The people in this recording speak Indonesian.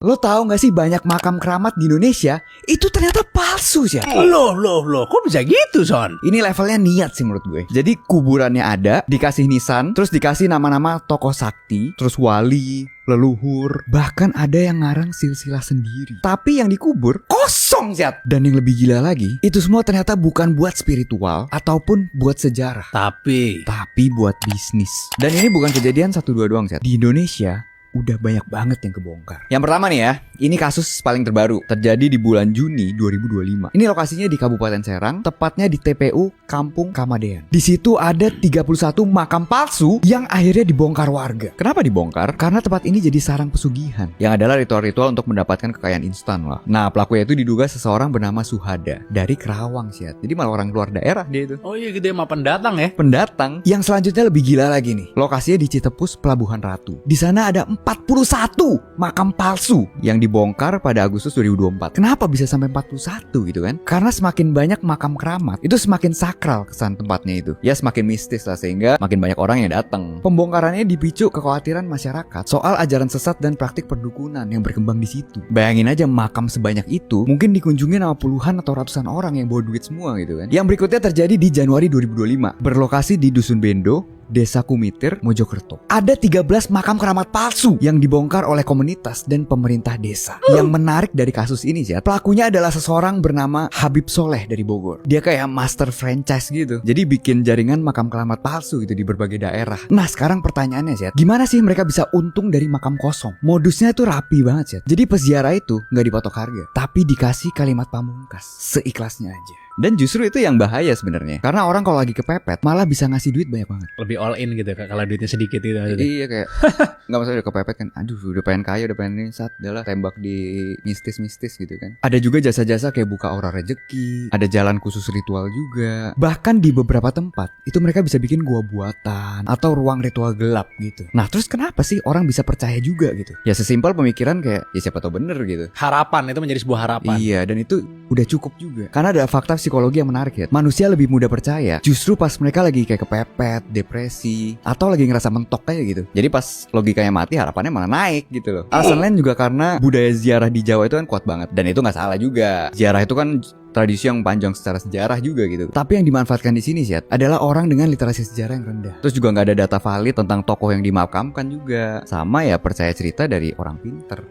Lo tahu gak sih banyak makam keramat di Indonesia itu ternyata palsu sih. Loh, kok bisa gitu, Son? Ini levelnya niat sih menurut gue. Jadi kuburannya ada, dikasih nisan, terus dikasih nama-nama tokoh sakti, terus wali, leluhur, bahkan ada yang ngarang silsilah sendiri. Tapi yang dikubur kosong sih. Dan yang lebih gila lagi, itu semua ternyata bukan buat spiritual ataupun buat sejarah, Tapi buat bisnis. Dan ini bukan kejadian 1-2 doang sih. Di Indonesia udah banyak banget yang kebongkar. Yang pertama nih ya, ini kasus paling terbaru, terjadi di bulan Juni 2025. Ini lokasinya di Kabupaten Serang, tepatnya di TPU Kampung Kamadean. Di situ ada 31 makam palsu yang akhirnya dibongkar warga. Kenapa dibongkar? Karena tempat ini jadi sarang pesugihan, yang adalah ritual-ritual untuk mendapatkan kekayaan instan lah. Nah, pelakunya itu diduga seseorang bernama Suhada dari Kerawang sih. Jadi malah orang luar daerah dia itu. oh iya, gede mah pendatang ya. Pendatang. Yang selanjutnya lebih gila lagi nih. Lokasinya di Citepus, Pelabuhan Ratu. Di sana ada 41 makam palsu yang dibongkar pada Agustus 2024. Kenapa bisa sampai 41 gitu kan? Karena semakin banyak makam keramat, itu semakin sakral kesan tempatnya itu. Ya semakin mistis lah, sehingga makin banyak orang yang datang. Pembongkarannya dipicu kekhawatiran masyarakat soal ajaran sesat dan praktik perdukunan yang berkembang di situ. Bayangin aja makam sebanyak itu mungkin dikunjungi sama puluhan atau ratusan orang yang bawa duit semua gitu kan. Yang berikutnya terjadi di Januari 2025, berlokasi di Dusun Bendo, Desa Kumitir, Mojokerto. Ada 13 makam keramat palsu yang dibongkar oleh komunitas dan pemerintah desa. Yang menarik dari kasus ini sih, pelakunya adalah seseorang bernama Habib Soleh dari Bogor. Dia kayak master franchise gitu. Jadi bikin jaringan makam keramat palsu gitu di berbagai daerah. Nah, sekarang pertanyaannya sih, gimana sih mereka bisa untung dari makam kosong? Modusnya tuh rapi banget sih. Jadi peziarah itu nggak dipatok harga, tapi dikasih kalimat pamungkas, seikhlasnya aja. Dan justru itu yang bahaya sebenarnya. Karena orang kalau lagi kepepet malah bisa ngasih duit banyak banget. Lebih all in gitu kalau duitnya sedikit gitu. Iya, kayak nggak masalah udah kepepet kan. Aduh, udah pengen kaya, udah pengen ini, saat adalah tembak di mistis-mistis gitu kan. Ada juga jasa-jasa kayak buka aura rezeki, ada jalan khusus ritual juga. Bahkan di beberapa tempat itu mereka bisa bikin gua buatan atau ruang ritual gelap gitu. Nah, terus kenapa sih orang bisa percaya juga gitu? Ya sesimpel pemikiran kayak ya siapa tahu bener gitu. Harapan itu menjadi sebuah harapan. Iya, dan itu udah cukup juga. Karena ada fakta psikologi yang menarik ya. Manusia lebih mudah percaya justru pas mereka lagi kayak kepepet, depresi, atau lagi ngerasa mentok kayak gitu. Jadi pas logikanya mati, harapannya malah naik gitu loh. Alasan lain juga karena budaya ziarah di Jawa itu kan kuat banget. Dan itu gak salah juga. Ziarah itu kan tradisi yang panjang secara sejarah juga gitu. Tapi yang dimanfaatkan di sini sih adalah orang dengan literasi sejarah yang rendah. Terus juga nggak ada data valid tentang tokoh yang dimakamkan juga. Sama ya percaya cerita dari orang pinter.